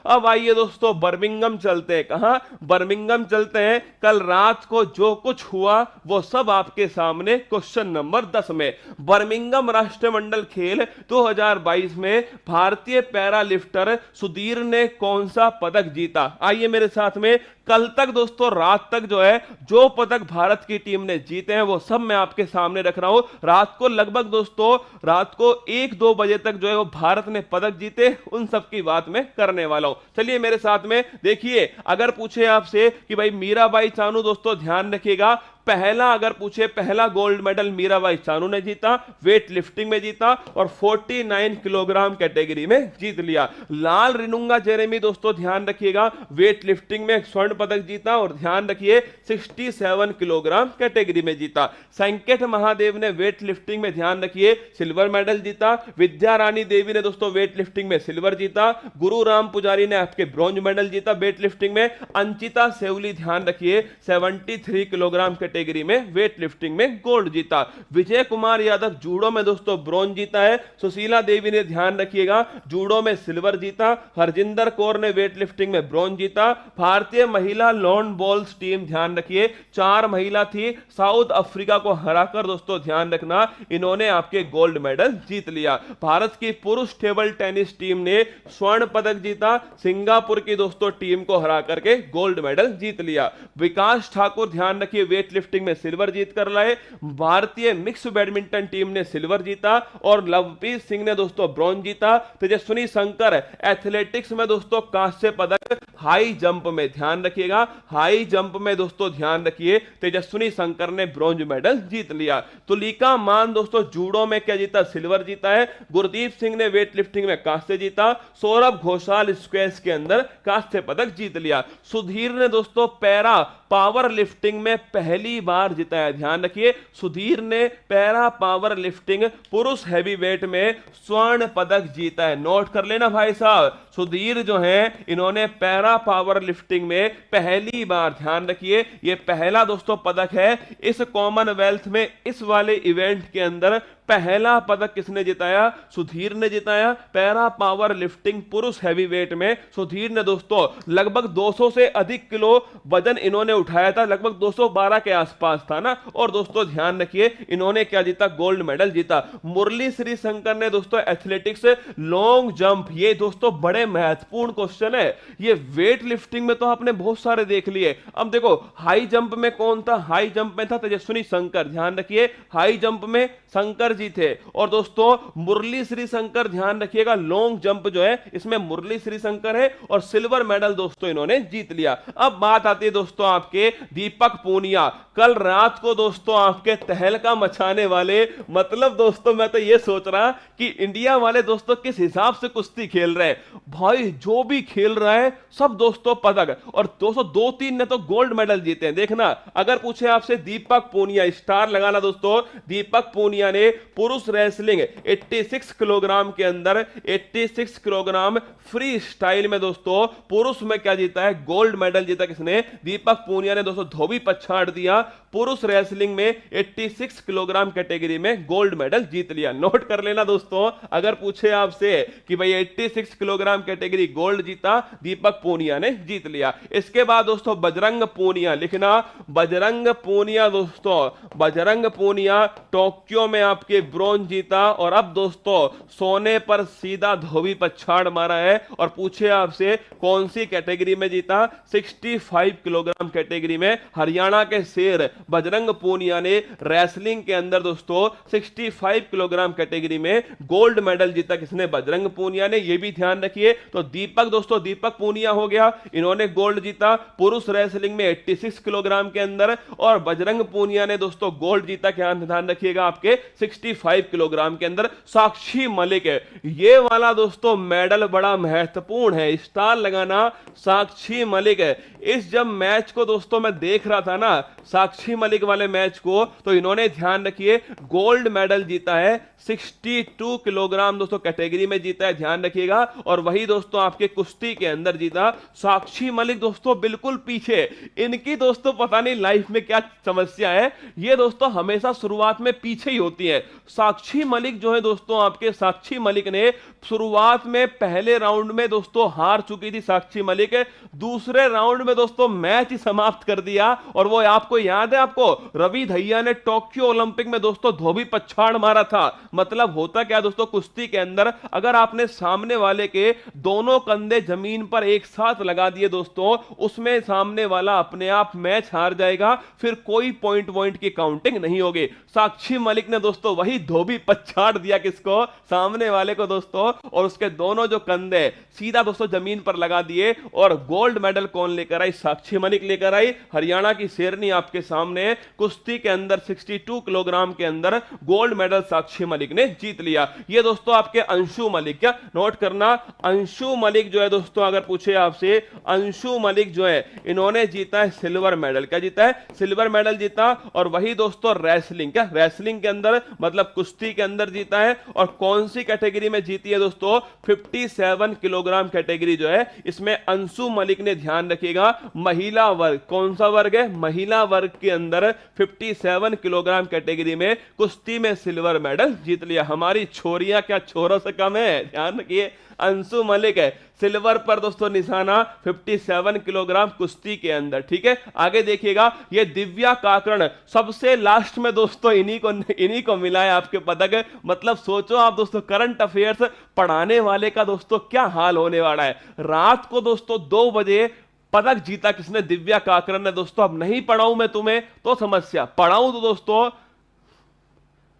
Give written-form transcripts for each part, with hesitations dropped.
अब आइए दोस्तों बर्मिंघम चलते हैं। कहां? बर्मिंघम चलते हैं। कल रात को जो कुछ हुआ वो सब आपके सामने क्वेश्चन नंबर 10 में। बर्मिंघम राष्ट्रमंडल खेल 2022 में भारतीय पैरा लिफ्टर सुधीर ने कौन सा पदक जीता? आइए मेरे साथ में। कल तक दोस्तों रात तक जो है जो पदक भारत की टीम ने जीते हैं वो सब मैं आपके सामने रख रहा हूं। रात को लगभग दोस्तों रात को 1-2 बजे तक जो है वो भारत ने पदक जीते, उन सब की बात मैं करने वाला हूं। चलिए मेरे साथ में देखिए। अगर पूछे आपसे कि भाई मीराबाई चानू, दोस्तों ध्यान रखिएगा, पहला अगर पूछे पहला गोल्ड मेडल मीराबाई चानू ने जीता, वेट लिफ्टिंग में जीता और 49 किलोग्राम कैटेगरी में जीत लिया। लाल रिनुंगा जेरेमी दोस्तों ध्यान रखिएगा, वेट लिफ्टिंग में स्वर्ण पदक जीता और ध्यान रखिए 67 किलोग्राम कैटेगरी में जीता। संकेत महादेव ने वेट लिफ्टिंग में ध्यान रखिए सिल्वर मेडल जीता। विद्या रानी देवी ने दोस्तों वेट लिफ्टिंग में सिल्वर जीता। गुरु राम पुजारी ने आपके ब्रॉन्ज मेडल जीता वेट लिफ्टिंग में। अंचिता सेवली ध्यान रखिए 73 किलोग्राम कैटेगरी में वेट लिफ्टिंग में गोल्ड जीता। विजय कुमार यादव जूडो में दोस्तों ब्रॉन्ज जीता है। सुशीला देवी ने ध्यान रखिएगा जूडो में सिल्वर जीता। हरजिंदर कौर ने वेट लिफ्टिंग में ब्रॉन्ज जीता। भारतीय महिला लॉन बॉल्स टीम ध्यान रखिए 4 महिला थी, साउथ अफ्रीका को हराकर दोस्तों ध्यान रखना इन्होंने आपके गोल्ड मेडल जीत लिया। भारत की पुरुष टेबल टेनिस टीम ने स्वर्ण पदक जीता, सिंगापुर की दोस्तों टीम को हरा करके गोल्ड मेडल जीत लिया। विकास ठाकुर ध्यान रखिए वेट लिफ्टिंग में सिल्वर जीत कर लाए। भारतीय मिक्स बैडमिंटन टीम ने सिल्वर जीता और लवप्रीत सिंह ने दोस्तों ब्रॉन्ज जीता। तेजस्विनी शंकर एथलेटिक्स में दोस्तों कांस्य पदक। हाई जंप में ध्यान रखिएगा, हाई जंप में दोस्तों ध्यान रखिए तेजस्विनी शंकर ने ब्रॉन्ज मेडल जीत लिया। तुलिका मान दोस्तों जूडो में क्या जीता? सिल्वर जीता है। गुरदीप सिंह ने वेट लिफ्टिंग में कांस्य जीता। सौरभ घोषाल स्क्वैश के अंदर कांस्य पदक जीत लिया। सुधीर ने दोस्तों पैरा पावर लिफ्टिंग में पहली बार जीता है। ध्यान रखिए सुधीर ने पैरा पावर लिफ्टिंग पुरुष हैवीवेट में स्वर्ण पदक जीता है। नोट कर लेना भाई साहब, सुधीर जो है इन्होंने पैरा पावर लिफ्टिंग में पहली बार, ध्यान रखिए ये पहला दोस्तों पदक है इस कॉमनवेल्थ में, इस वाले इवेंट के अंदर पहला पदक किसने जिताया? सुधीर ने जिताया। पैरा पावर लिफ्टिंग पुरुष हैवीवेट में सुधीर ने दोस्तों लगभग 200 से अधिक किलो वजन इन्होंने उठाया था, लगभग 212 के आसपास था ना। और दोस्तों ध्यान रखिए इन्होंने क्या जीता? गोल्ड मेडल जीता। मुरली श्री शंकर ने दोस्तों एथलेटिक्स लॉन्ग जंप, ये दोस्तों बड़े महत्वपूर्ण क्वेश्चन है। ये वेट लिफ्टिंग में तो आपने बहुत सारे देख लिए, अब देखो हाई जंप में कौन था? हाई जंप में था तेजस्विनी शंकर। ध्यान रखिए हाई जंप में शंकर जी थे। और दोस्तों मुरली श्री शंकर ध्यान रखिएगा लॉन्ग जंप जो है इसमें मुरली श्री शंकर है और सिल्वर मेडल दोस्तों इन्होंने जीत लिया। अब बात आती है दोस्तों आपके दीपक पूनिया, कल रात को दोस्तों आपके तहलका मचाने वाले, मतलब दोस्तों मैं तो ये सोच रहा कि इंडिया वाले दोस्तों किस हिसाब से कुश्ती खेल रहे हैं भाई, जो भी खेल रहा है सब दोस्तों पदक। और 202-3 ने तो गोल्ड मेडल जीते हैं। देखना अगर पूछे आपसे दीपक पूनिया, स्टार लगाना दोस्तों, दीपक पूनिया ने पुरुष रेसलिंग 86 किलोग्राम के अंदर 86 किलोग्राम फ्री स्टाइल में दोस्तों पुरुष में क्या जीता है? गोल्ड मेडल जीता। किसने? दीपक पूनिया ने दोस्तों धोबी पछाड़ दिया, पुरुष रेसलिंग में 86 किलोग्राम कैटेगरी में गोल्ड मेडल जीत लिया। नोट कर लेना दोस्तों, अगर पूछे आपसे कि भाई 86 किलोग्राम कैटेगरी गोल्ड जीता, दीपक पूनिया ने जीत लिया। इसके बाद दोस्तों बजरंग पूनिया, लिखना बजरंग पूनिया दोस्तों, बजरंग पूनिया टोक्यो में आपके ब्रॉन्ज जीता और अब दोस्तों सोने पर सीधा धोबी पछाड़ मारा है। और पूछे आपसे कौन सी कैटेगरी में जीता? 65 किलोग्राम कैटेगरी में हरियाणा के शेर बजरंग पूनिया ने रेसलिंग के अंदर दोस्तों 65 किलोग्राम कैटेगरी में गोल्ड मेडल जीता। किसने? बजरंग पूनिया ने। यह भी ध्यान रखिए। तो दीपक दोस्तों दीपक पूनिया हो गया, इन्होंने गोल्ड जीता पुरुष रेसलिंग में 86 किलोग्राम के अंदर, और बजरंग पूनिया ने दोस्तों गोल्ड जीता। क्या ध्यान रखिएगा आपके 65 किलोग्राम के अंदर। साक्षी मलिक है ये वाला दोस्तों मेडल बड़ा महत्वपूर्ण है, स्टार लगाना, साक्षी मलिक है। इस जब मैच को दोस्तों मैं देख रहा था ना, साक्षी साक्षी मलिक वाले मैच को, तो इन्होंने ध्यान रखिए गोल्ड मेडल जीता है 62 किलोग्राम दोस्तों कैटेगरी में जीता है, ध्यान रखिएगा। और वही दोस्तों आपके कुश्ती के अंदर जीता साक्षी मलिक दोस्तों बिल्कुल पीछे। इनकी दोस्तों पता नहीं लाइफ में क्या समस्या है, ये दोस्तों हमेशा शुरुआत में पीछे ही होती है। साक्षी मलिक जो है दोस्तों, आपके साक्षी मलिक ने शुरुआत में पहले राउंड में दोस्तों हार चुकी थी साक्षी मलिक, दूसरे राउंड में दोस्तों मैच ही समाप्त कर दिया। और वो आपको याद है, आपको रवि दहिया ने टोक्यो ओलंपिक में दोस्तों धोबी पछाड़ मारा था। मतलब होता क्या दोस्तों, कुश्ती के अंदर अगर आपने सामने वाले के दोनों कंधे जमीन पर एक साथ लगा दिए दोस्तों, उसमें सामने वाला अपने आप मैच हार जाएगा, फिर कोई पॉइंट की काउंटिंग नहीं होगी। साक्षी मलिक ने दोस्तों वही धोबी पछाड़ दिया किसको, सामने वाले को दोस्तों, और उसके दोनों जो कंधे सीधा दोस्तों जमीन पर लगा दिए। और गोल्ड मेडल कौन लेकर आई, साक्षी मलिक लेकर आई। हरियाणा की शेरनी आपके सामने कुश्ती के अंदर 62 किलोग्राम के अंदर गोल्ड मेडल साक्षी मलिक ने जीत लिया। ये दोस्तों आपके अंशु मलिक, क्या नोट करना, अंशु मलिक जो है दोस्तों, अगर पूछे आपसे, अंशु मलिक जो है इन्होंने जीता है सिल्वर मेडल। क्या जीता है, सिल्वर मेडल जीता। और वही दोस्तों रेसलिंग, क्या रेसलिंग के अंदर मतलब कुश्ती के अंदर जीता है। और कौन सी कैटेगरी में जीती है दोस्तों, 57 किलोग्राम कैटेगरी जो है, इसमें अंशु मलिक ने, ध्यान रखिएगा, महिला वर्ग, कौन सा वर्ग है, महिला वर्ग के अंदर 57 किलोग्राम कैटेगरी में कुश्ती में सिल्वर मेडल जीत लिया। हमारी छोरियां क्या छोरों से कम है, ध्यान रखिए, अंशु मलिक है सिल्वर पर दोस्तों निशाना 57 किलोग्राम कुश्ती के अंदर। ठीक है, आगे देखिएगा, ये दिव्या काकरण सबसे लास्ट में दोस्तों इन्हीं को मिला है आपके पदक। मतलब सोचो आप दोस्तों, करंट अफेयर्स पढ़ाने वाले का दोस्तों क्या हाल होने वाला है। रात को दोस्तों 2 बजे पदक जीता किसने, दिव्या काकरण ने दोस्तों। अब नहीं पढ़ाऊं मैं तुम्हें तो समस्या, पढ़ाऊं तो दोस्तों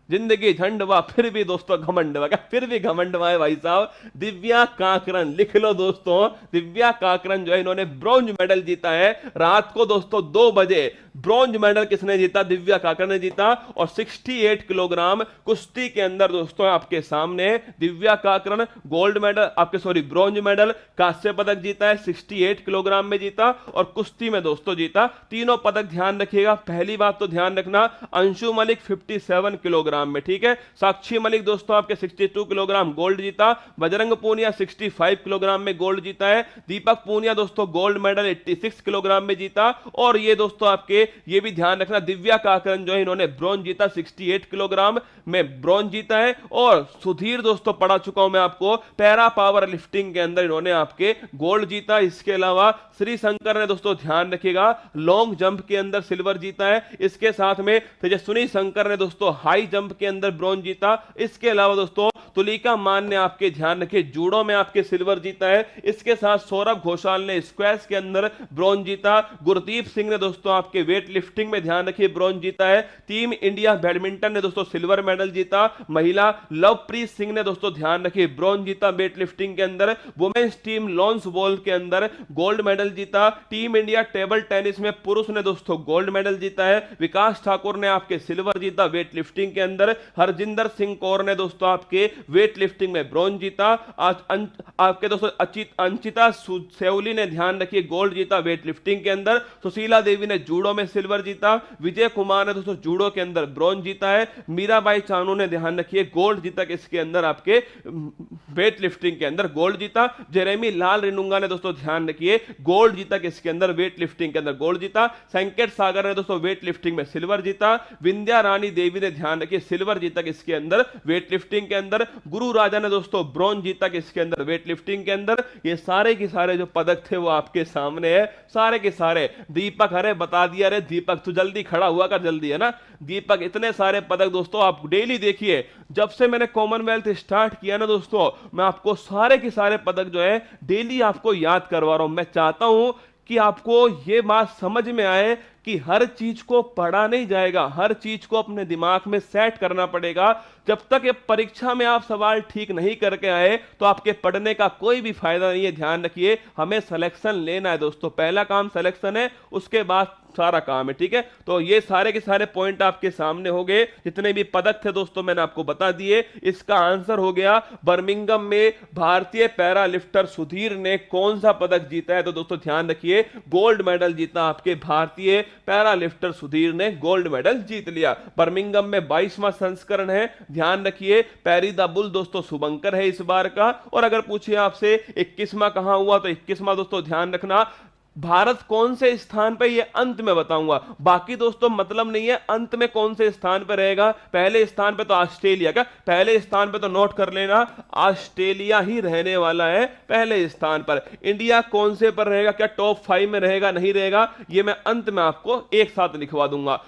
जिंदगी झंडवा फिर भी दोस्तों घमंडवा, क्या फिर भी घमंडवा है भाई साहब। दिव्या काकरण लिख लो दोस्तों, दिव्या काकरण जो है इन्होंने ब्रॉन्ज मेडल जीता है रात को दोस्तों 2 बजे। ब्रॉन्ज मेडल किसने जीता, दिव्या काकरण ने जीता। और 68 किलोग्राम कुश्ती के अंदर दोस्तों आपके सामने दिव्या काकरण गोल्ड मेडल, आपके सॉरी ब्रॉन्ज मेडल, कांस्य पदक जीता है, 68 किलोग्राम में जीता और कुश्ती में दोस्तों जीता। तीनों पदक ध्यान रखिएगा। पहली बात तो ध्यान रखना, अंशु मलिक 57 किलोग्राम में, ठीक है। साक्षी मलिक दोस्तों आपके 62 किलोग्राम गोल्ड जीता। बजरंग पूनिया 65 किलोग्राम में गोल्ड जीता है। दीपक पूनिया दोस्तों गोल्ड मेडल 86 किलोग्राम में जीता। और ये दोस्तों आपके ये भी ध्यान रखना, दिव्या काकरण जो है इन्होंने ब्रॉन्ज जीता, 68 किलोग्राम में ब्रॉन्ज जीता है। और सुधीर दोस्तों पढ़ा चुका हूं मैं आपको, पैरा पावर लिफ्टिंग के अंदर इन्होंने आपके गोल्ड जीता। इसके अलावा श्री शंकर ने दोस्तों ध्यान रखिएगा लॉन्ग जंप के अंदर सिल्वर जीता है। इसके साथ में तेजस्विनी शंकर ने दोस्तों हाई जंप के अंदर ब्रॉन्ज जीता। इसके अलावा दोस्तों तुलिका मान ने आपके ध्यान रखिए जूडो में आपके सिल्वर जीता है। इसके साथ सौरभ घोषाल ने स्क्वैश के अंदर ब्रॉन्ज जीता। गुरदीप सिंह ने दोस्तों आपके वेट लिफ्टिंग में ध्यान रखिए ब्रॉन्ज जीता है। टीम इंडिया बैडमिंटन ने दोस्तों सिल्वर मेडल जीता। महिला लवप्रीत सिंह ने दोस्तों ध्यान रखिए ब्रॉन्ज जीता वेट लिफ्टिंग के अंदर। वुमेन्स टीम लॉन्स बॉल के अंदर गोल्ड मेडल जीता। टीम इंडिया टेबल टेनिस में पुरुष ने दोस्तों गोल्ड मेडल जीता है। विकास ठाकुर ने आपके सिल्वर जीता वेट लिफ्टिंग के अंदर। हरजिंदर सिंह कौर ने दोस्तों आपके वेट लिफ्टिंग में ब्रॉन्ज जीता। आज आपके दोस्तों अंचिता सेवली ने ध्यान रखिए गोल्ड जीता वेट लिफ्टिंग के अंदर। सुशीला देवी ने जूडो में सिल्वर जीता। विजय कुमार ने दोस्तों जूडो के अंदर ब्रॉन्ज जीता है। मीराबाई चानू ने ध्यान रखिए गोल्ड जीता किसके अंदर, आपके वेट लिफ्टिंग के अंदर गोल्ड जीता। जेरेमी लाल रेनुंगा ने दोस्तों ध्यान रखिए गोल्ड जीता किसके अंदर, वेट लिफ्टिंग के अंदर गोल्ड जीता। संकेत सागर ने दोस्तों वेट लिफ्टिंग में सिल्वर जीता। विंध्या रानी देवी ने ध्यान रखिए सिल्वर जीता किसके अंदर, वेट लिफ्टिंग के अंदर। गुरु राजा ने दोस्तों ब्रॉन्ज जीता किसके अंदर, वेट लिफ्टिंग के अंदर। ये सारे के सारे जो पदक थे वो आपके सामने है, सारे के सारे। दीपक अरे बता दिया, अरे दीपक तू जल्दी खड़ा हुआ कर, जल्दी, है ना दीपक। इतने सारे पदक दोस्तों आप डेली देखिए, जब से मैंने कॉमनवेल्थ स्टार्ट किया ना दोस्तों, मैं आपको सारे के सारे पदक जो है डेली आपको याद करवा रहा हूं। मैं चाहता हूं कि आपको ये बात समझ में आए कि हर चीज को पढ़ा नहीं जाएगा, हर चीज को अपने दिमाग में सेट करना पड़ेगा। जब तक ये परीक्षा में आप सवाल ठीक नहीं करके आए तो आपके पढ़ने का कोई भी फायदा नहीं है। ध्यान रखिए, हमें सिलेक्शन लेना है दोस्तों, पहला काम सिलेक्शन है, उसके बाद सारा काम है। ठीक है, तो ये सारे के सारे पॉइंट आपके सामने हो गए, जितने भी पदक थे दोस्तों मैंने आपको बता दिए। इसका आंसर हो गया बर्मिंघम में भारतीय पैरा लिफ्टर सुधीर ने कौन सा पदक जीता है? तो दोस्तों ध्यान रखिए, गोल्ड मेडल जीता आपके भारतीय पैरा लिफ्टर सुधीर ने, गोल्ड मेडल जीत लिया। बर्मिंघम में 22वां संस्करण है, ध्यान रखिए। पैरी द बुल दोस्तों शुभंकर है इस बार का। और अगर पूछिए आपसे 21वां कहां हुआ, तो 21वां दोस्तों ध्यान रखना भारत कौन से स्थान पे, ये अंत में बताऊंगा। बाकी दोस्तों मतलब नहीं है अंत में कौन से स्थान पे रहेगा। पहले स्थान पे तो ऑस्ट्रेलिया का, पहले स्थान पे तो नोट कर लेना, ऑस्ट्रेलिया ही रहने वाला है पहले स्थान पर। इंडिया कौन से पर रहेगा, क्या टॉप 5 में रहेगा नहीं रहेगा, ये मैं अंत में आपको एक साथ लिखवा दूंगा।